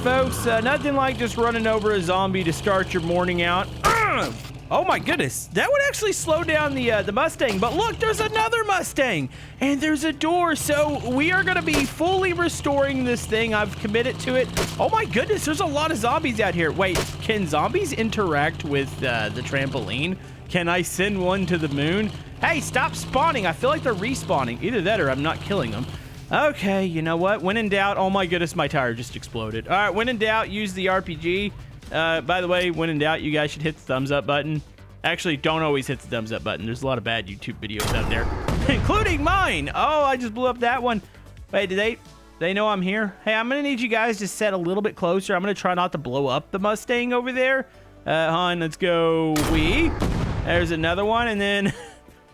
folks. Nothing like just running over a zombie to start your morning out. Oh my goodness, that would actually slow down the Mustang. But look, there's another Mustang, and there's a door. So we are gonna be fully restoring this thing. I've committed to it. Oh my goodness, there's a lot of zombies out here. Wait, can zombies interact with the trampoline? Can I send one to the moon? Hey, stop spawning. I feel like they're respawning. Either that or I'm not killing them. Okay, you know what? When in doubt, oh my goodness, my tire just exploded. All right, when in doubt, use the RPG. By the way, when in doubt, you guys should hit the thumbs up button. Actually, don't always hit the thumbs up button. There's a lot of bad YouTube videos out there, including mine. Oh, I just blew up that one. Wait, do they know I'm here? Hey, I'm gonna need you guys to set a little bit closer. I'm gonna try not to blow up the Mustang over there. Hon, let's go. There's another one, and then,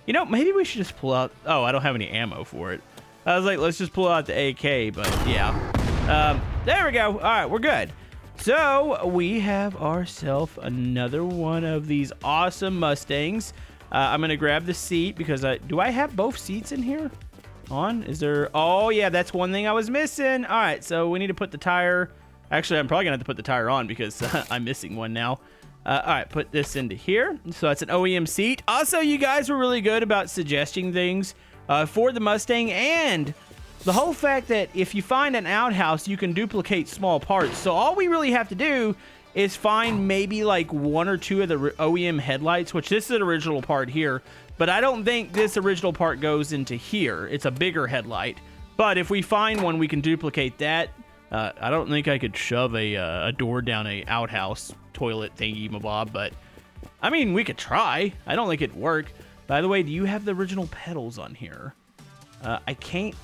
you know, maybe we should just pull out. Oh, I don't have any ammo for it. I was like, let's just pull out the AK, but yeah. There we go. All right, we're good. So we have ourselves another one of these awesome Mustangs. I'm going to grab the seat because do I have both seats in here? Is there? Oh, yeah, that's one thing I was missing. All right, so we need to put the tire. Actually, I'm probably going to have to put the tire on because I'm missing one now. All right, put this into here. So that's an OEM seat. Also, you guys were really good about suggesting things for the Mustang, and the whole fact that if you find an outhouse, you can duplicate small parts. So all we really have to do is find maybe like one or two of the OEM headlights, which this is an original part here, but I don't think this original part goes into here. It's a bigger headlight. But if we find one, we can duplicate that. I don't think I could shove a door down a outhouse toilet thingy mabob, but I mean, we could try. I don't think it'd work. By the way, do you have the original pedals on here? I can't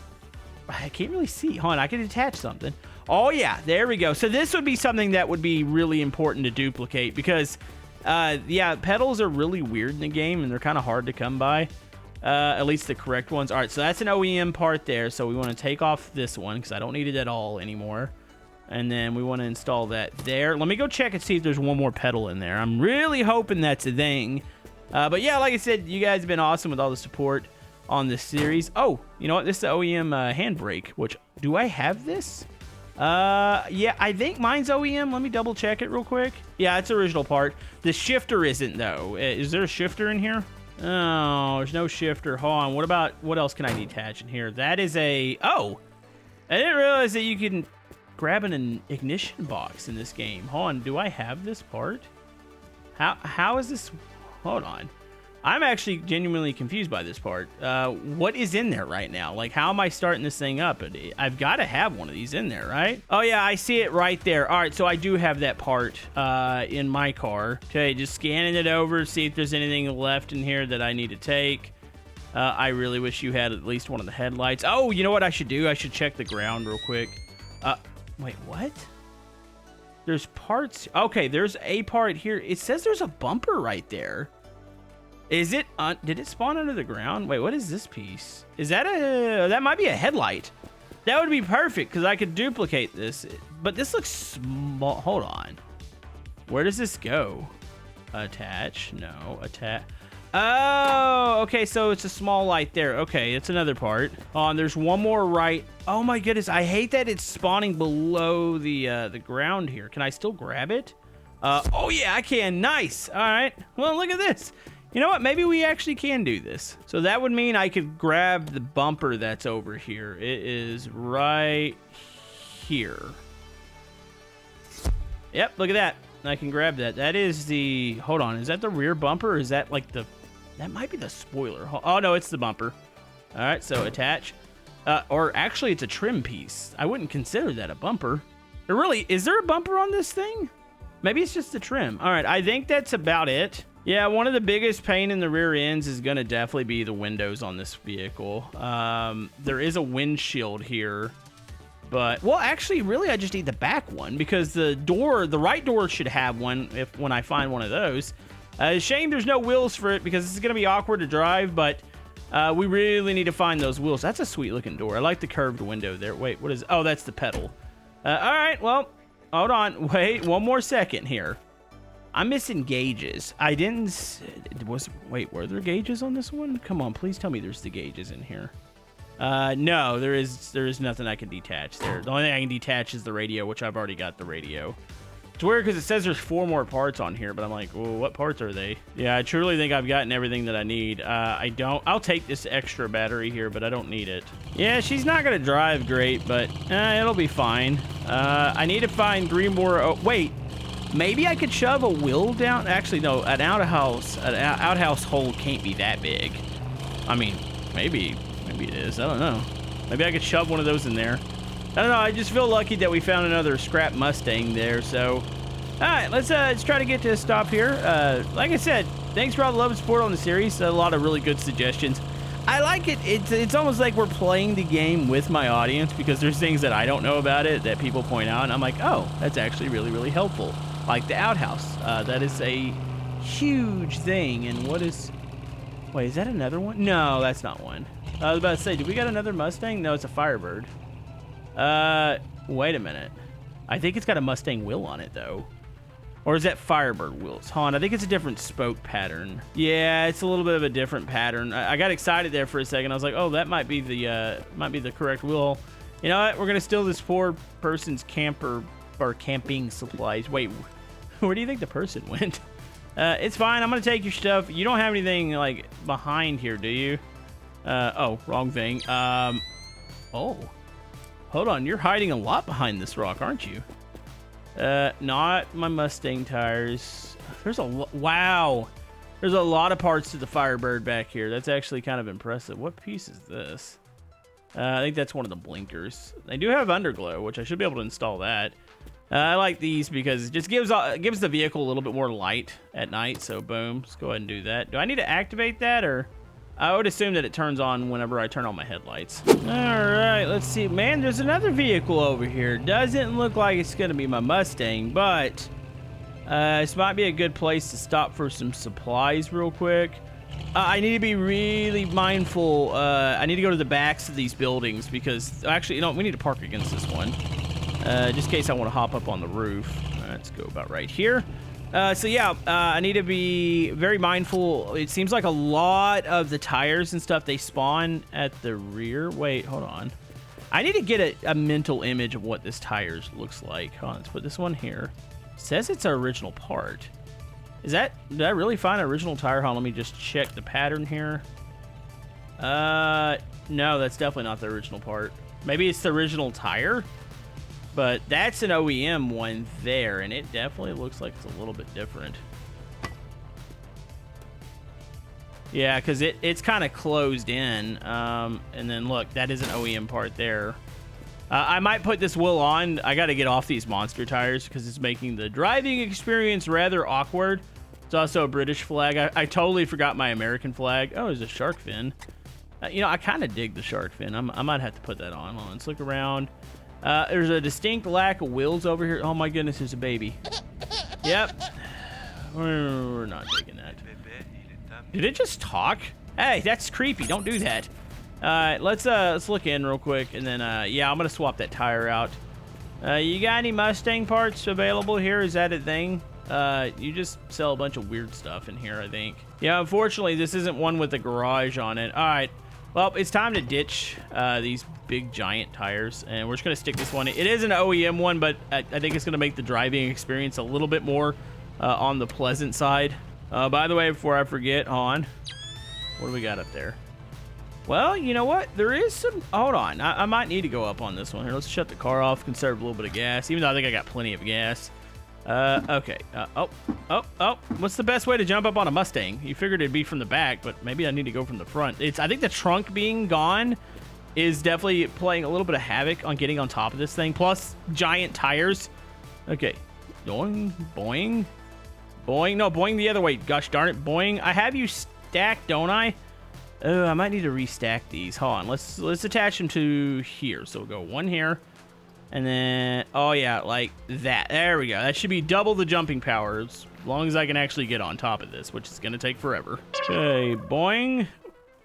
really see. Hold on, I can attach something. Oh yeah, there we go. So this would be something that would be really important to duplicate because, yeah, pedals are really weird in the game and they're kind of hard to come by. At least the correct ones. All right, so that's an OEM part there. So we want to take off this one because I don't need it at all anymore. And then we want to install that there. Let me go check and see if there's one more pedal in there. I'm really hoping that's a thing. But yeah, like I said, you guys have been awesome with all the support on this series. Oh, you know what? This is the OEM handbrake, which, do I have this? Yeah, I think mine's OEM. Let me double check it real quick. Yeah, it's original part. The shifter isn't, though. Is there a shifter in here? Oh, there's no shifter. Hold on. What else can I detach in here? That is oh, I didn't realize that you can grab an ignition box in this game. Hold on. Do I have this part? How is this? Hold on. I'm actually genuinely confused by this part. What is in there right now? Like, how am I starting this thing up? I've got to have one of these in there, right? Oh, yeah, I see it right there. All right, so I do have that part in my car. Okay, just scanning it over, see if there's anything left in here that I need to take. I really wish you had at least one of the headlights. Oh, you know what I should do? I should check the ground real quick. Wait, what? There's parts. Okay, there's a part here. It says there's a bumper right there. Is it, did it spawn under the ground? Wait, what is this piece? Is that that might be a headlight. That would be perfect because I could duplicate this, but this looks small. Hold on. Where does this go? Attach, no, attach. Oh, okay, so it's a small light there. Okay, it's another part. And there's one more right. Oh my goodness, I hate that it's spawning below the ground here. Can I still grab it? Oh yeah, I can. Nice. All right. Well, look at this. You know what? Maybe we actually can do this. So that would mean I could grab the bumper that's over here. It is right here. Yep, look at that. I can grab that. That is the... Hold on. Is that the rear bumper? Or is that like the... That might be the spoiler. Oh, no, it's the bumper. All right, so attach. Or actually, it's a trim piece. I wouldn't consider that a bumper. Or really, is there a bumper on this thing? Maybe it's just the trim. All right, I think that's about it. Yeah, one of the biggest pain in the rear ends is going to definitely be the windows on this vehicle. There is a windshield here, but, well, actually, really, I just need the back one because the right door should have one when I find one of those. Shame there's no wheels for it because this is going to be awkward to drive, but we really need to find those wheels. That's a sweet looking door. I like the curved window there. Wait, what is, oh, that's the pedal. All right, well, hold on. Wait, one more second here. I'm missing gauges. I didn't... Wait, were there gauges on this one? Come on, please tell me there's the gauges in here. No, there is nothing I can detach there. The only thing I can detach is the radio, which I've already got the radio. It's weird because it says there's 4 more parts on here, but I'm like, well, what parts are they? Yeah, I truly think I've gotten everything that I need. I'll take this extra battery here, but I don't need it. Yeah, she's not going to drive great, but it'll be fine. I need to find 3 more. Oh, wait. Maybe I could shove a wheel down. Actually, no, an outhouse hole can't be that big. I mean, maybe it is. I don't know. Maybe I could shove one of those in there. I don't know. I just feel lucky that we found another scrap Mustang there. So, all right, let's try to get to a stop here. Like I said, thanks for all the love and support on the series. A lot of really good suggestions. I like it. It's almost like we're playing the game with my audience because there's things that I don't know about it that people point out, and I'm like, oh, that's actually really, really helpful. Like the outhouse. That is a huge thing. And what is... Wait, is that another one? No, that's not one. I was about to say, did we got another Mustang? No, it's a Firebird. Wait a minute. I think it's got a Mustang wheel on it, though. Or is that Firebird wheels? Hold on, I think it's a different spoke pattern. Yeah, it's a little bit of a different pattern. I got excited there for a second. I was like, oh, that might be the correct wheel. You know what? We're gonna steal this poor person's camper or camping supplies. Wait, where do you think the person went? It's fine. I'm gonna take your stuff. You don't have anything like behind here, do you? Oh, wrong thing. Oh, hold on. You're hiding a lot behind this rock, aren't you? Not my Mustang tires. There's wow. There's a lot of parts to the Firebird back here. That's actually kind of impressive. What piece is this? I think that's one of the blinkers. They do have underglow, which I should be able to install that. I like these because it just gives the vehicle a little bit more light at night. So boom, let's go ahead and do that. Do I need to activate that, or I would assume that it turns on whenever I turn on my headlights. All right, let's see. Man, there's another vehicle over here. Doesn't look like it's gonna be my Mustang, but this might be a good place to stop for some supplies real quick. I need to be really mindful. I need to go to the backs of these buildings because actually, you know, we need to park against this one. Just in case I want to hop up on the roof. Let's go about right here. So yeah, I need to be very mindful. It seems like a lot of the tires and stuff, they spawn at the rear. Wait, hold on. I need to get a mental image of what this tires looks like. Hold on, let's put this one here. It says it's an original part. Did I really find an original tire? Hold on, let me just check the pattern here. No, that's definitely not the original part. Maybe it's the original tire? But that's an OEM one there, and it definitely looks like it's a little bit different. Yeah, because it's kind of closed in. And then look, that is an OEM part there. I might put this wheel on. I got to get off these monster tires because it's making the driving experience rather awkward. It's also a British flag. I totally forgot my American flag. Oh, there's a shark fin. You know, I kind of dig the shark fin. I might have to put that on. Hold on, let's look around. There's a distinct lack of wheels over here. Oh my goodness, there's a baby. Yep. We're not taking that. Did it just talk? Hey, that's creepy. Don't do that. Let's look in real quick, and then yeah, I'm gonna swap that tire out. You got any Mustang parts available here? Is that a thing? You just sell a bunch of weird stuff in here, I think. Yeah, unfortunately, this isn't one with a garage on it. All right. Well, it's time to ditch these big giant tires, and we're just gonna stick this one. It is an OEM one, but I think it's gonna make the driving experience a little bit more on the pleasant side. By the way, before I forget, what do we got up there? Well, you know what? There is some... Hold on. I might need to go up on this one here. Let's shut the car off, conserve a little bit of gas, even though I think I got plenty of gas. Okay. Oh. What's the best way to jump up on a Mustang? You figured it'd be from the back, but maybe I need to go from the front. I think the trunk being gone is definitely playing a little bit of havoc on getting on top of this thing. Plus, giant tires. Okay. Boing, boing, boing. No, boing the other way. Gosh darn it, boing. I have you stacked, don't I? Oh, I might need to restack these. Hold on. Let's attach them to here. So we'll go one here. And then, oh yeah, like that. There we go. That should be double the jumping power as long as I can actually get on top of this, which is going to take forever. Okay, boing.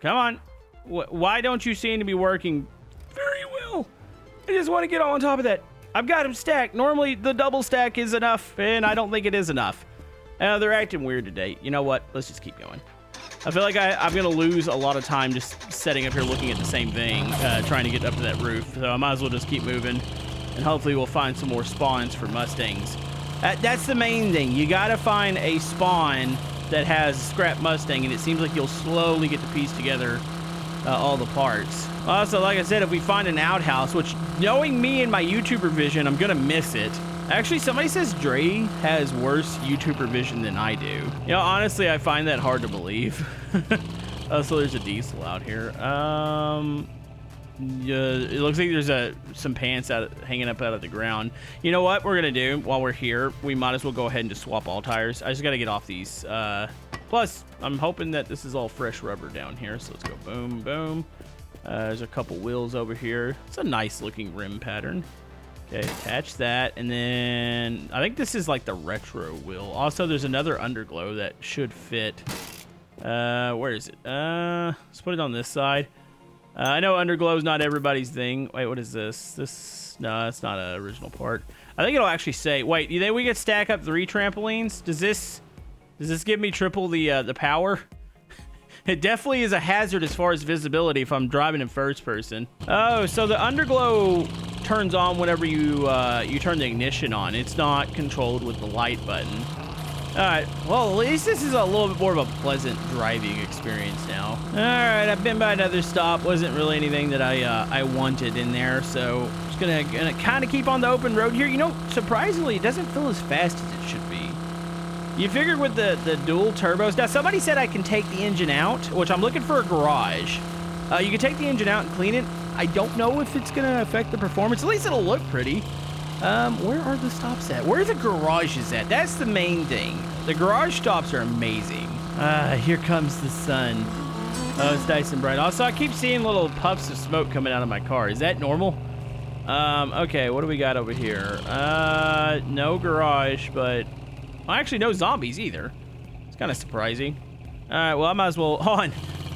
Come on. Why don't you seem to be working very well? I just want to get on top of that. I've got them stacked. Normally, the double stack is enough, and I don't think it is enough. They're acting weird today. You know what? Let's just keep going. I feel like I'm going to lose a lot of time just setting up here looking at the same thing, trying to get up to that roof. So I might as well just keep moving, and hopefully we'll find some more spawns for Mustangs. That's the main thing. You got to find a spawn that has a scrap Mustang, and it seems like you'll slowly get to piece together all the parts. Also, like I said, if we find an outhouse, which knowing me and my YouTuber vision, I'm going to miss it. Actually, somebody says Dre has worse YouTuber vision than I do. You know, honestly, I find that hard to believe. Oh, so there's a diesel out here. Yeah, it looks like there's some pants hanging up out of the ground. You know what we're gonna do while we're here? We might as well go ahead and just swap all tires. I just gotta get off these. Plus, I'm hoping that this is all fresh rubber down here. So let's go boom, boom. There's a couple wheels over here. It's a nice looking rim pattern. Okay, attach that, and then I think this is like the retro wheel. Also, there's another underglow that should fit. Where is it? Let's put it on this side. I know underglow is not everybody's thing. Wait, what is this? No, it's not an original part. I think it'll actually say. Wait, you think we could stack up 3 trampolines? Does this give me triple the power? It definitely is a hazard as far as visibility if I'm driving in first person. Oh, so the underglow turns on whenever you turn the ignition on. It's not controlled with the light button. All right, well, at least this is a little bit more of a pleasant driving experience now. All right, I've been by another stop. Wasn't really anything that I wanted in there, so just gonna kind of keep on the open road here. You know, surprisingly, it doesn't feel as fast as it should be. You figured with the dual turbos. Now, somebody said I can take the engine out, which I'm looking for a garage. You can take the engine out and clean it. I don't know if it's gonna affect the performance. At least it'll look pretty. Where are the stops at? Where are the garages at? That's the main thing. The garage stops are amazing. Here comes the sun. Oh, it's nice and bright. Also, I keep seeing little puffs of smoke coming out of my car. Is that normal? Okay, what do we got over here? No garage, but... Well, actually, no zombies either. It's kind of surprising. All right, well, I might as well... Hold on.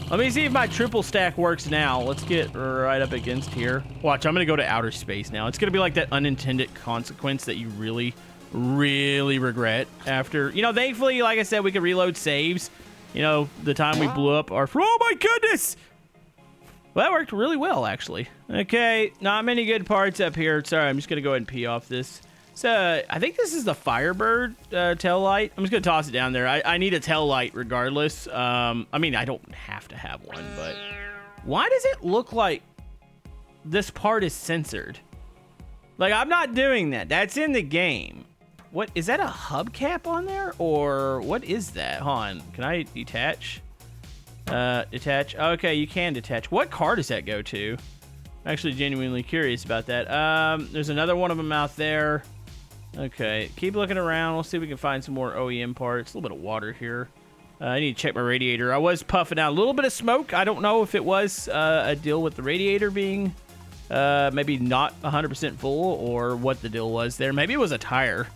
Let me see if my triple stack works now. Let's get right up against here. Watch, I'm going to go to outer space now. It's going to be like that unintended consequence that you really, really regret after. You know, thankfully, like I said, we could reload saves. You know, the time we blew up our... Oh, my goodness! Well, that worked really well, actually. Okay, not many good parts up here. Sorry, I'm just going to go ahead and pee off this. So, I think this is the Firebird tail light. I'm just going to toss it down there. I need a tail light regardless. I mean, I don't have to have one, but... Why does it look like this part is censored? Like, I'm not doing that. That's in the game. What? Is that a hubcap on there? Or what is that? Hold on. Can I detach? Detach. Okay, you can detach. What car does that go to? I'm actually genuinely curious about that. There's another one of them out there. Okay, keep looking around. We'll see if we can find some more OEM parts. A little bit of water here. I need to check my radiator. I was puffing out a little bit of smoke. I don't know if it was a deal with the radiator being maybe not 100% full or what the deal was there. Maybe it was a tire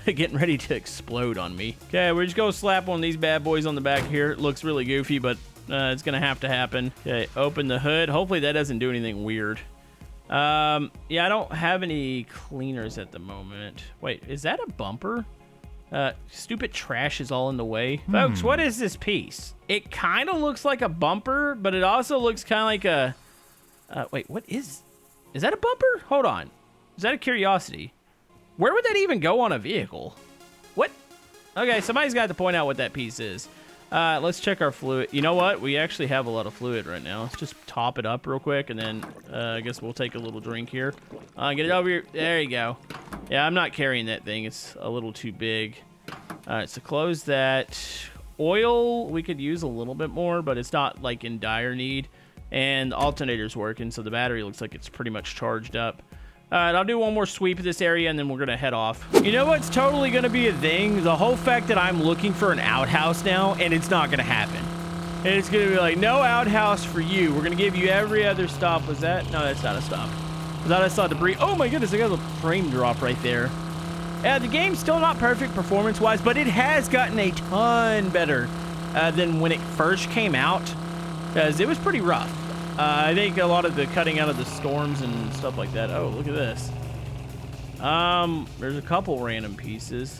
getting ready to explode on me. Okay, we're just going to slap one of these bad boys on the back here. It looks really goofy, but it's going to have to happen. Okay, open the hood. Hopefully that doesn't do anything weird. Yeah, I don't have any cleaners at the moment. Wait, is that a bumper? Stupid trash is all in the way. Folks, what is this piece? It kind of looks like a bumper, but it also looks kind of like a... wait, what is... Is that a bumper? Hold on. Is that a curiosity? Where would that even go on a vehicle? What? Okay, somebody's got to point out what that piece is. Let's check our fluid. You know what? We actually have a lot of fluid right now. Let's just top it up real quick, and then I guess we'll take a little drink here. Get it over here. There you go. Yeah, I'm not carrying that thing. It's a little too big. All right, so close that. Oil, we could use a little bit more, but it's not like in dire need. And the alternator's working, so the battery looks like it's pretty much charged up. All right, I'll do one more sweep of this area, and then we're going to head off. You know what's totally going to be a thing? The whole fact that I'm looking for an outhouse now, and it's not going to happen. And it's going to be like, no outhouse for you. We're going to give you every other stop. Was that? No, that's not a stop. I thought I saw debris. Oh, my goodness, I got a frame drop right there. The game's still not perfect performance-wise, but it has gotten a ton better than when it first came out, because it was pretty rough. I think a lot of the cutting out of the storms and stuff like that. Oh, look at this. There's a couple random pieces.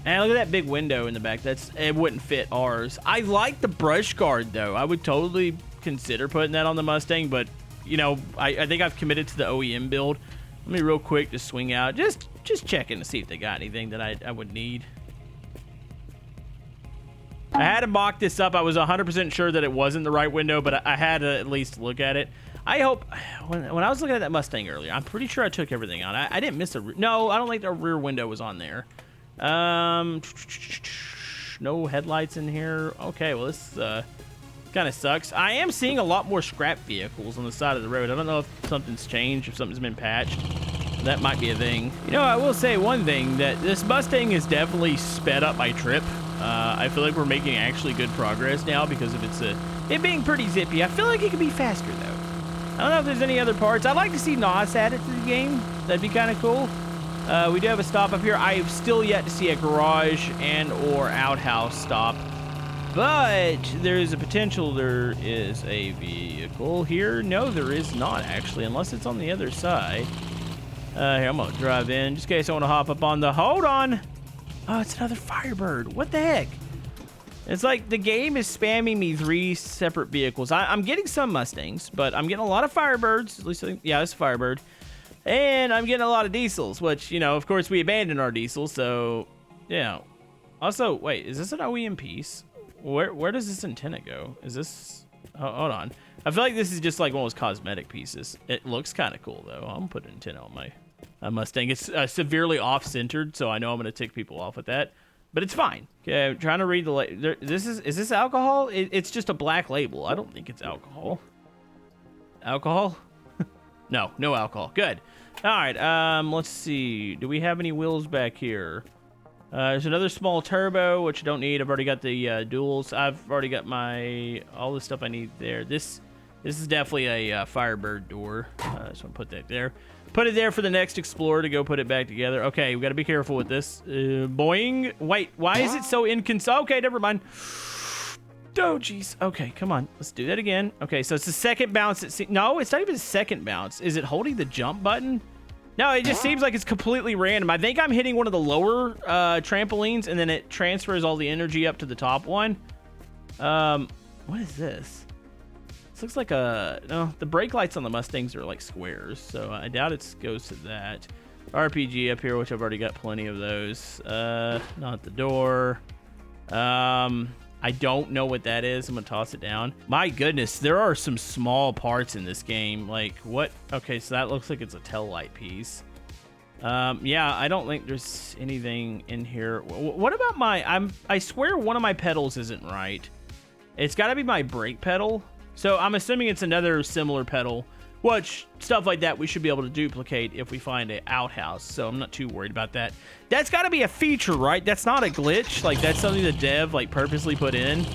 And look at that big window in the back. It wouldn't fit ours. I like the brush guard though. I would totally consider putting that on the Mustang, but you know, I think I've committed to the OEM build. Let me real quick just swing out, just checking to see if they got anything that I would need. I had to mock this up. I was 100% sure that it wasn't the right window, but I had to at least look at it. I hope, when I was looking at that Mustang earlier, I'm pretty sure I took everything out. I didn't miss no, I don't think the rear window was on there. No headlights in here. Okay, well this kind of sucks. I am seeing a lot more scrap vehicles on the side of the road. I don't know if something's changed, if something's been patched. That might be a thing. You know, I will say one thing, that this Mustang is definitely sped up my trip. I feel like we're making actually good progress now because of it being pretty zippy. I feel like it could be faster though. I don't know if there's any other parts. I'd like to see NOS added to the game. That'd be kind of cool. We do have a stop up here. I've still yet to see a garage and or outhouse stop. But there is a potential there is a vehicle here. No, there is not actually, unless it's on the other side. Here, I'm gonna drive in just in case I want to hop up on the, hold on. Oh, it's another Firebird. What the heck? It's like the game is spamming me 3 separate vehicles. I'm getting some Mustangs, but I'm getting a lot of Firebirds. At least, yeah, it's a Firebird. And I'm getting a lot of diesels, which, you know, of course, we abandoned our diesels, so, yeah. Also, wait, is this an OEM piece? Where does this antenna go? Is this... Oh, hold on. I feel like this is just like one of those cosmetic pieces. It looks kind of cool, though. I'm going to put an antenna on my Mustang. It's severely off-centered, so I know I'm going to tick people off with that. But it's fine. Okay, I'm trying to read the... Is this alcohol? It's just a black label. I don't think it's alcohol. Alcohol? No alcohol. Good. All right, let's see. Do we have any wheels back here? There's another small turbo, which I don't need. I've already got the duals. I've already got all the stuff I need there. This is definitely a Firebird door. So I'm gonna put that there. Put it there for the next Explorer to go put it back together. Okay, we got to be careful with this. Boing. Wait, why is it so inconsistent? Okay, never mind. Oh, jeez. Okay, come on. Let's do that again. Okay, so it's the second bounce. No, it's not even the second bounce. Is it holding the jump button? No, it just seems like it's completely random. I think I'm hitting one of the lower trampolines, and then it transfers all the energy up to the top one. What is this? This looks like no, the brake lights on the Mustangs are like squares, so I doubt it goes to that. RPG up here, which I've already got plenty of those. Not the door. I don't know what that is. I'm gonna toss it down. My goodness, there are some small parts in this game. Like what? Okay, so that looks like it's a tail light piece. Yeah, I don't think there's anything in here. What about I swear one of my pedals isn't right. It's got to be my brake pedal. So I'm assuming it's another similar pedal, which stuff like that we should be able to duplicate if we find an outhouse. So I'm not too worried about that. That's got to be a feature, right? That's not a glitch. Like that's something the dev like purposely put in,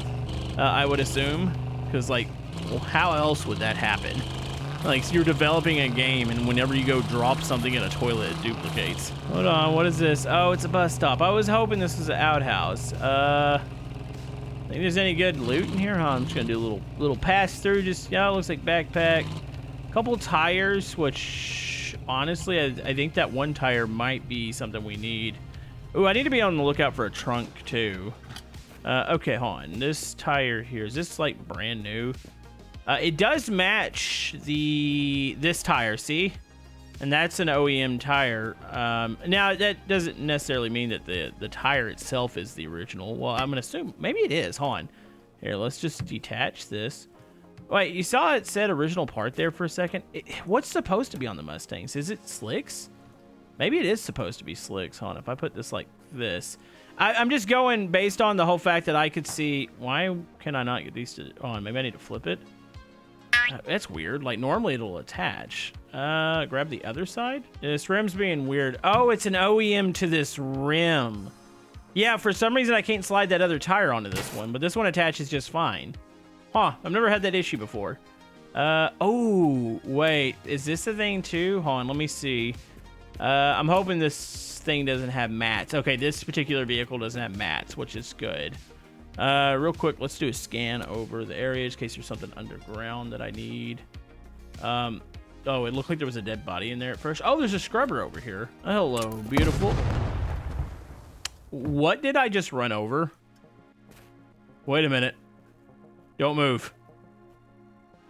I would assume. Because like, well, how else would that happen? Like so you're developing a game and whenever you go drop something in a toilet, it duplicates. Hold on, what is this? Oh, it's a bus stop. I was hoping this was an outhouse. Think there's any good loot in here? Huh? I'm just gonna do a little pass through. Just yeah, it looks like backpack. Couple tires, which honestly, I think that one tire might be something we need. Ooh, I need to be on the lookout for a trunk too. Okay, hold on. This tire here, is this like brand new? It does match this tire, see? And that's an OEM tire. Now that doesn't necessarily mean that the tire itself is the original. Well, I'm gonna assume maybe it is. Hold on. Here, let's just detach this. Wait, you saw it said original part there for a second? What's supposed to be on the Mustangs? Is it slicks? Maybe it is supposed to be slicks. Hold on, if I put this like this. I'm just going based on the whole fact that I could see... Why can I not get these on? Maybe I need to flip it. That's weird. Like, normally it'll attach. Grab the other side? This rim's being weird. Oh, it's an OEM to this rim. Yeah, for some reason I can't slide that other tire onto this one, but this one attaches just fine. Huh, I've never had that issue before. Oh, wait. Is this a thing too? Hold on, let me see. I'm hoping this thing doesn't have mats. Okay, this particular vehicle doesn't have mats, which is good. Real quick, let's do a scan over the area in case there's something underground that I need. Oh, it looked like there was a dead body in there at first. Oh, there's a scrubber over here. Hello, beautiful. What did I just run over? Wait a minute. Don't move.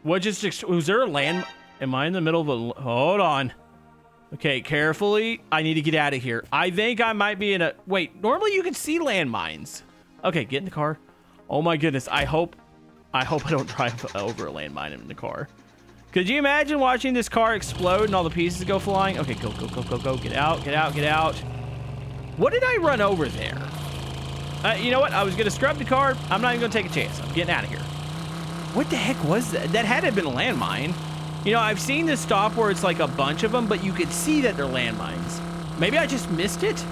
What just... Was there a land... Am I in the middle of a... Hold on. Okay, carefully. I need to get out of here. I think I might be in a... Wait, normally you can see landmines. Okay, get in the car. Oh my goodness. I hope I don't drive over a landmine in the car. Could you imagine watching this car explode and all the pieces go flying? Okay, go, go, go, go, go. Get out, get out, get out. What did I run over there? You know what? I was going to scrub the car. I'm not even going to take a chance. I'm getting out of here. What the heck was that? That had to have been a landmine. You know, I've seen this stop where it's like a bunch of them, but you could see that they're landmines. Maybe I just missed it?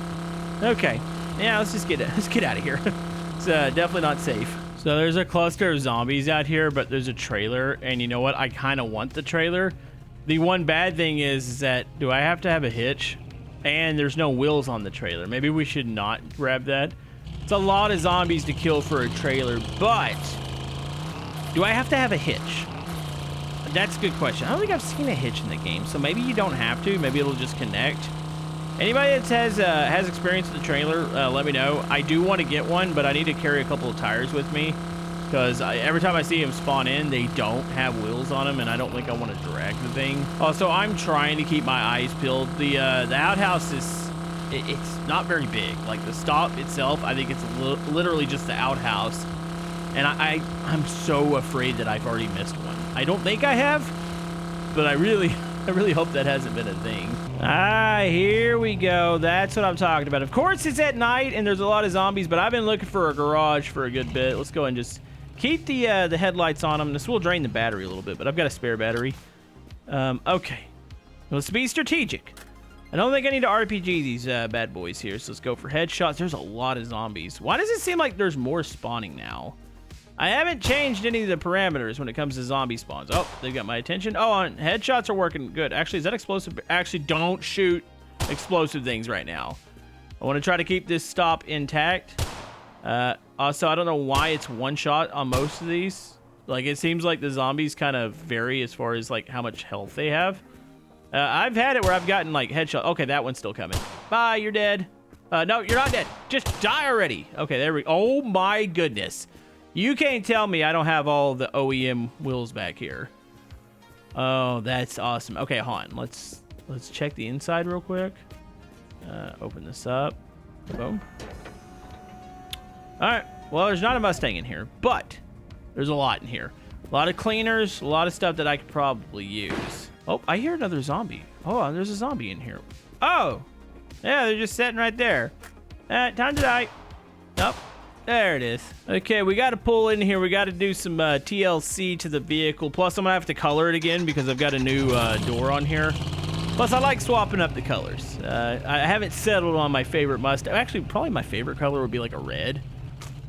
Okay. Yeah, let's get out of here. It's definitely not safe. So there's a cluster of zombies out here, but there's a trailer, and you know what? I kind of want the trailer. The one bad thing is that, do I have to have a hitch? And there's no wheels on the trailer. Maybe we should not grab that. It's a lot of zombies to kill for a trailer, but do I have to have a hitch? That's a good question. I don't think I've seen a hitch in the game, so maybe you don't have to. Maybe it'll just connect. Anybody that has experience with the trailer, let me know. I do want to get one, but I need to carry a couple of tires with me because every time I see them spawn in, they don't have wheels on them, and I don't think I want to drag the thing. Also, I'm trying to keep my eyes peeled. The outhouse is it's not very big. Like the stop itself, I think it's literally just the outhouse, and I'm so afraid that I've already missed one. I don't think I have, but I really hope that hasn't been a thing. Ah, here we go. That's what I'm talking about. Of course, it's at night, and there's a lot of zombies, but I've been looking for a garage for a good bit. Let's go and just keep the headlights on them. This will drain the battery a little bit, but I've got a spare battery. Okay. Let's be strategic. I don't think I need to RPG these bad boys here, so let's go for headshots. There's a lot of zombies. Why does it seem like there's more spawning now? I haven't changed any of the parameters when it comes to zombie spawns. Oh, they've got my attention. Oh, and headshots are working good. Actually, is that explosive? Actually, don't shoot explosive things right now. I want to try to keep this stop intact. Also, I don't know why it's one shot on most of these. Like, it seems like the zombies kind of vary as far as, like, how much health they have. I've had it where I've gotten, like, headshot. Okay, that one's still coming. Bye, you're dead. No, you're not dead. Just die already. Okay, there we go. Oh, my goodness. You can't tell me I don't have all the OEM wheels back here. Oh, that's awesome. Okay, hold on. Let's check the inside real quick. Open this up. Boom. All right. Well, there's not a Mustang in here, but there's a lot in here. A lot of cleaners, a lot of stuff that I could probably use. Oh, I hear another zombie. Oh, there's a zombie in here. Oh, yeah, they're just sitting right there. Time to die. Nope. There it is. Okay, we got to pull in here. We got to do some TLC to the vehicle. Plus, I'm going to have to color it again because I've got a new door on here. Plus, I like swapping up the colors. I haven't settled on my favorite Mustang. Actually, probably my favorite color would be like a red.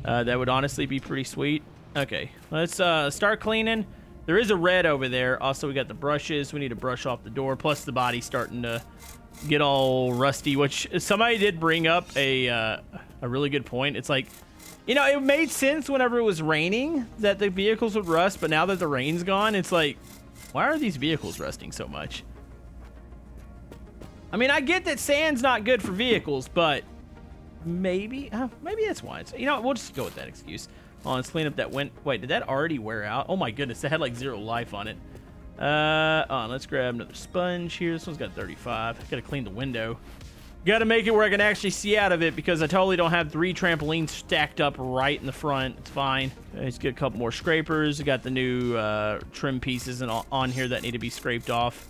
That would honestly be pretty sweet. Okay, let's start cleaning. There is a red over there. Also, we got the brushes. We need to brush off the door. Plus, the body's starting to get all rusty, which somebody did bring up a really good point. It's like, you know, it made sense whenever it was raining that the vehicles would rust, but now that the rain's gone, it's like, why are these vehicles rusting so much? I mean, I get that sand's not good for vehicles, but maybe that's why. You know, we'll just go with that excuse. Oh, let's clean up that Wait, did that already wear out? Oh my goodness, that had like 0 life on it. Let's grab another sponge here. This one's got 35. Gotta clean the window. Gotta make it where I can actually see out of it because I totally don't have 3 trampolines stacked up right in the front. It's fine. Let's get a couple more scrapers. We got the new trim pieces on here that need to be scraped off.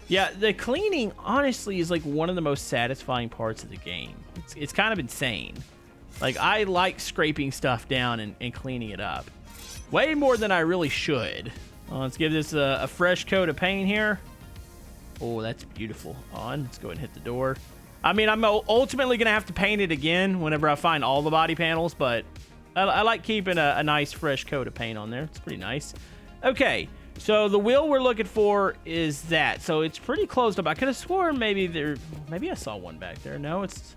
Yeah, the cleaning honestly is like one of the most satisfying parts of the game. It's kind of insane. Like, I like scraping stuff down and cleaning it up. Way more than I really should. Let's give this a fresh coat of paint here. Oh, that's beautiful. Let's go ahead and hit the door. I mean, I'm ultimately going to have to paint it again whenever I find all the body panels, but I like keeping a nice fresh coat of paint on there. It's pretty nice. Okay, so the wheel we're looking for is that. So it's pretty closed up. I could have sworn maybe I saw one back there. No, it's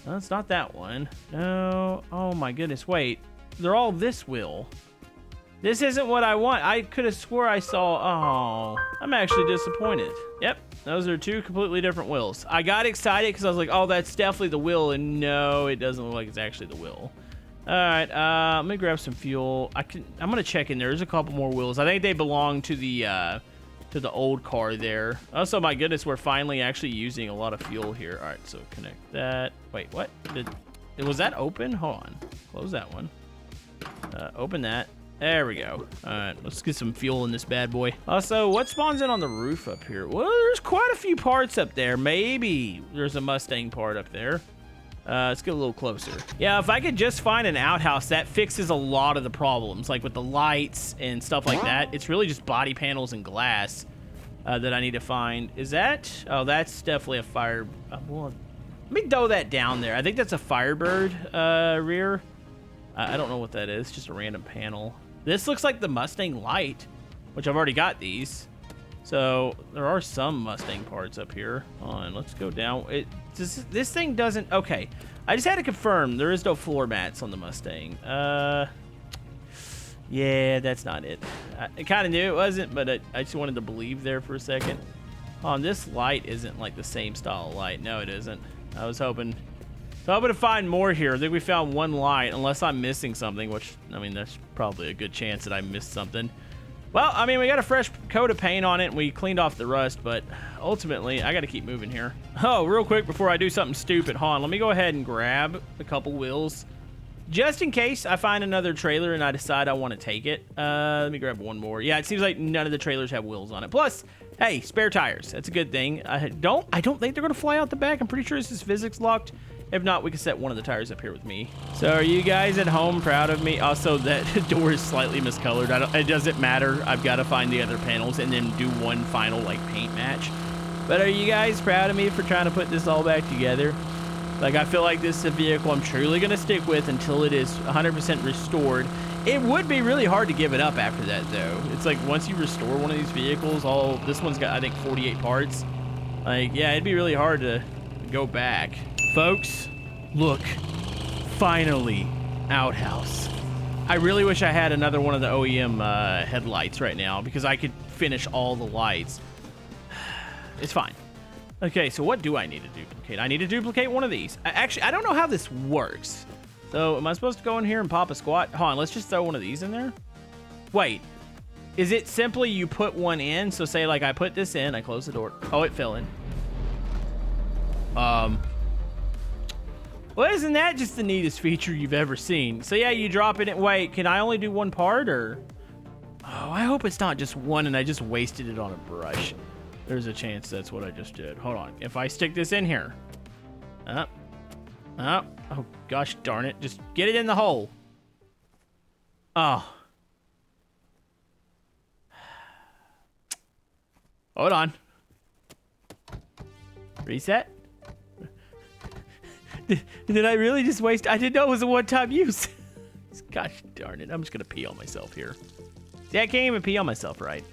not that one. No. Oh my goodness. Wait, they're all this wheel. This isn't what I want. I could have swore I saw. Oh, I'm actually disappointed. Yep, Those are two completely different wheels. I got excited because I was like, oh, that's definitely the wheel. And no, it doesn't look like it's actually the wheel. All right, let me grab some fuel. I'm going to check in there. There's a couple more wheels. I think they belong to the old car there. Also, my goodness, we're finally actually using a lot of fuel here. All right, so connect that. Wait, what? Was that open? Hold on. Close that one. Open that. There we go. All right, let's get some fuel in this bad boy. Also, what spawns in on the roof up here? Well, there's quite a few parts up there. Maybe there's a Mustang part up there. Let's get a little closer. Yeah, if I could just find an outhouse, that fixes a lot of the problems, like with the lights and stuff like that. It's really just body panels and glass that I need to find. Is that? Oh, that's definitely a fire. Well, let me throw that down there. I think that's a Firebird rear. I don't know what that is. Just a random panel. This looks like the Mustang light, which I've already got these. So there are some Mustang parts up here. Hold on, let's go down. This thing doesn't. Okay, I just had to confirm there is no floor mats on the Mustang. Yeah, that's not it. I kind of knew it wasn't, but I just wanted to believe there for a second. This light isn't like the same style of light. No, it isn't. I was hoping. So I'm going to find more here. I think we found one light, unless I'm missing something, which, I mean, there's probably a good chance that I missed something. Well, I mean, we got a fresh coat of paint on it, and we cleaned off the rust, but ultimately, I got to keep moving here. Oh, real quick before I do something stupid, hold on. Let me go ahead and grab a couple wheels, just in case I find another trailer and I decide I want to take it. Let me grab one more. Yeah, it seems like none of the trailers have wheels on it. Plus, hey, spare tires. That's a good thing. I don't think they're going to fly out the back. I'm pretty sure this is physics locked. If not, we can set one of the tires up here with me. So are you guys at home proud of me? Also, that door is slightly miscolored. It doesn't matter. I've got to find the other panels and then do one final like paint match. But are you guys proud of me for trying to put this all back together? Like, I feel like this is a vehicle I'm truly going to stick with until it is 100% restored. It would be really hard to give it up after that, though. It's like once you restore one of these vehicles, this one's got, I think, 48 parts. Like, yeah, it'd be really hard to go back. Folks, look, finally, outhouse. I really wish I had another one of the OEM headlights right now because I could finish all the lights. It's fine. Okay, so what do I need to duplicate? I need to duplicate one of these. Actually, I don't know how this works. So am I supposed to go in here and pop a squat? Hold on, let's just throw one of these in there. Wait, is it simply you put one in? So say like I put this in, I close the door. Oh, it fell in. Well, isn't that just the neatest feature you've ever seen? So yeah, you drop it in. Wait, can I only do one part or? Oh, I hope it's not just one and I just wasted it on a brush. There's a chance that's what I just did. Hold on. If I stick this in here. Oh, gosh darn it. Just get it in the hole. Oh. Hold on. Reset. Did I really just waste? I didn't know it was a one-time use. Gosh darn it. I'm just going to pee on myself here. See, I can't even pee on myself, right?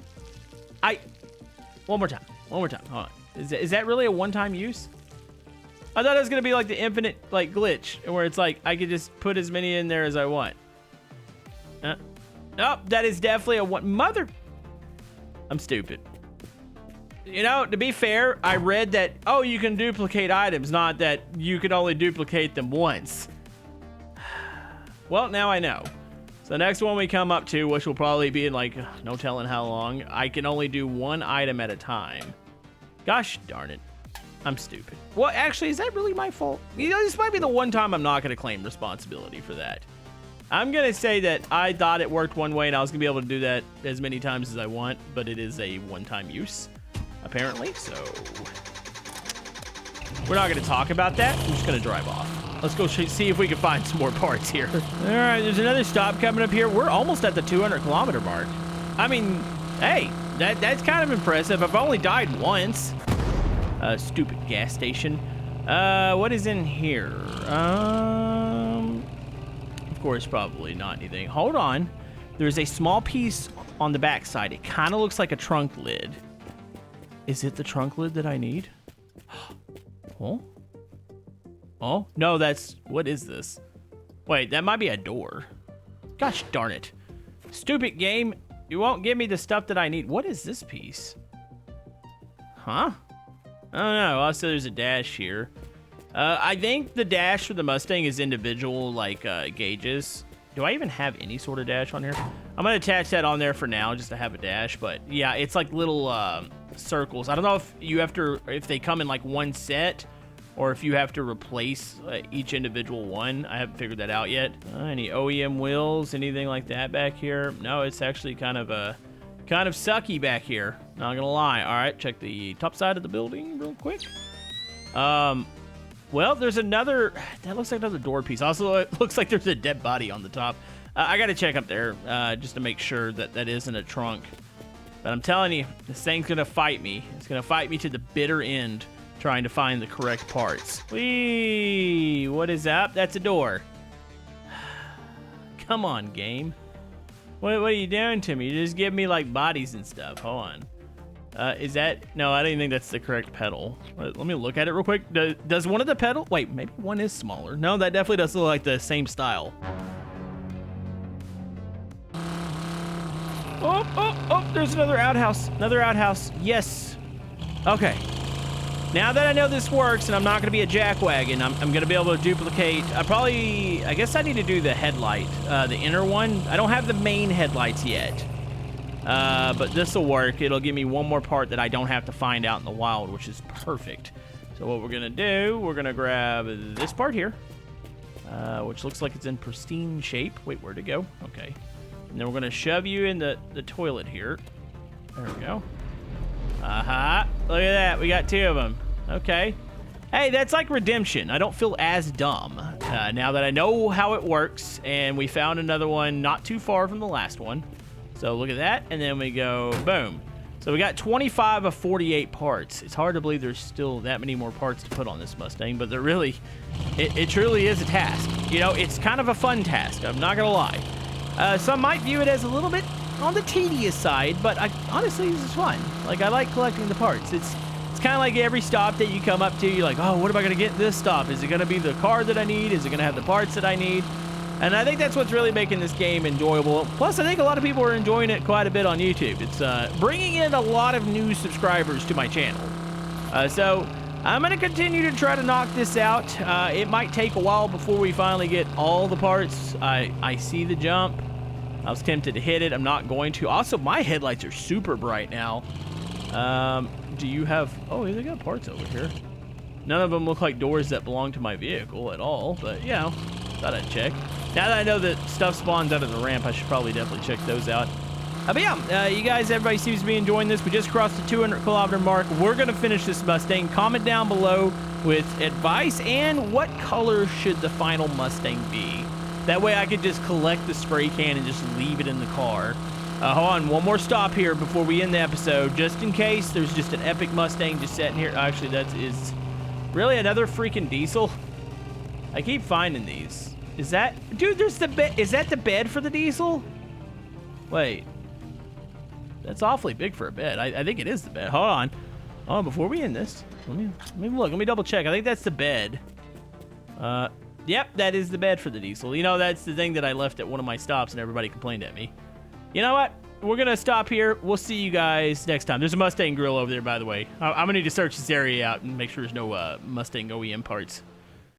One more time. Hold on. Is that really a one-time use? I thought it was going to be like the infinite like glitch where it's like I could just put as many in there as I want. Nope, that is definitely a one. Mother. I'm stupid. You know, to be fair, I read that, oh, you can duplicate items, not that you can only duplicate them once. Well, now I know. So the next one we come up to, which will probably be in like, no telling how long, I can only do one item at a time. Gosh darn it. I'm stupid. Well, actually, is that really my fault? You know, this might be the one time I'm not going to claim responsibility for that. I'm going to say that I thought it worked one way and I was going to be able to do that as many times as I want, but it is a one-time use, apparently, so we're not going to talk about that. I'm just going to drive off. Let's go see if we can find some more parts here. All right, there's another stop coming up here. We're almost at the 200-kilometer mark. I mean, hey, that's kind of impressive. I've only died once. Stupid gas station. What is in here? Of course, probably not anything. Hold on. There's a small piece on the backside. It kind of looks like a trunk lid. Is it the trunk lid that I need? Oh? Oh? No, that's... What is this? Wait, that might be a door. Gosh darn it. Stupid game. You won't give me the stuff that I need. What is this piece? Huh? I don't know. Also, there's a dash here. I think the dash for the Mustang is individual, like, gauges. Do I even have any sort of dash on here? I'm going to attach that on there for now just to have a dash. But, yeah, it's like little circles. I don't know if they come in, like, one set or if you have to replace each individual one. I haven't figured that out yet. Any OEM wheels, anything like that back here? No, it's actually kind of sucky back here. Not gonna lie. All right, check the top side of the building real quick. Well, there's another. That looks like another door piece. Also, it looks like there's a dead body on the top. I gotta check up there just to make sure that that isn't a trunk. But I'm telling you, this thing's gonna fight me. It's gonna fight me to the bitter end, trying to find the correct parts. Whee! What is up? That's a door. Come on, game. What are you doing to me? You just give me, like, bodies and stuff. Hold on. Is that... No, I don't even think that's the correct pedal. Let me look at it real quick. Does one of the pedal... Wait, maybe one is smaller. No, that definitely does look like the same style. Oh, there's another outhouse. Another outhouse. Yes. Okay. Now that I know this works and I'm not going to be a jackwagon, I'm going to be able to duplicate. I guess I need to do the headlight, the inner one. I don't have the main headlights yet, but this will work. It'll give me one more part that I don't have to find out in the wild, which is perfect. So what we're going to do, we're going to grab this part here, which looks like it's in pristine shape. Wait, where'd it go? Okay. And then we're going to shove you in the toilet here. There we go. Aha. Look at that. We got two of them. Okay. Hey, that's like redemption. I don't feel as dumb now that I know how it works. And we found another one not too far from the last one. So look at that. And then we go boom. So we got 25 of 48 parts. It's hard to believe there's still that many more parts to put on this Mustang. But there really, it truly is a task. You know, it's kind of a fun task. I'm not going to lie. Some might view it as a little bit on the tedious side, but honestly, this is fun. Like, I like collecting the parts. It's kind of like every stop that you come up to, you're like, oh, what am I going to get this stop? Is it going to be the car that I need? Is it going to have the parts that I need? And I think that's what's really making this game enjoyable. Plus, I think a lot of people are enjoying it quite a bit on YouTube. It's bringing in a lot of new subscribers to my channel. So I'm going to continue to try to knock this out. It might take a while before we finally get all the parts. I see the jump. I was tempted to hit it. I'm not going to. Also, my headlights are super bright now. Do you have... Oh, they got parts over here. None of them look like doors that belong to my vehicle at all. But, you know, thought I'd check. Now that I know that stuff spawns out of the ramp, I should probably definitely check those out. But yeah, you guys, everybody seems to be enjoying this. We just crossed the 200-kilometer mark. We're going to finish this Mustang. Comment down below with advice and what color should the final Mustang be. That way I could just collect the spray can and just leave it in the car. Hold on, one more stop here before we end the episode, just in case there's just an epic Mustang just sitting here. Actually, that is really another freaking diesel. I keep finding these. Is that... Dude, there's the bed. Is that the bed for the diesel? Wait. That's awfully big for a bed. I think it is the bed. Hold on. Oh, before we end this, let me look. Let me double check. I think that's the bed. Yep, that is the bed for the diesel. You know, that's the thing that I left at one of my stops and everybody complained at me. You know what? We're going to stop here. We'll see you guys next time. There's a Mustang grill over there, by the way. I'm going to need to search this area out and make sure there's no Mustang OEM parts.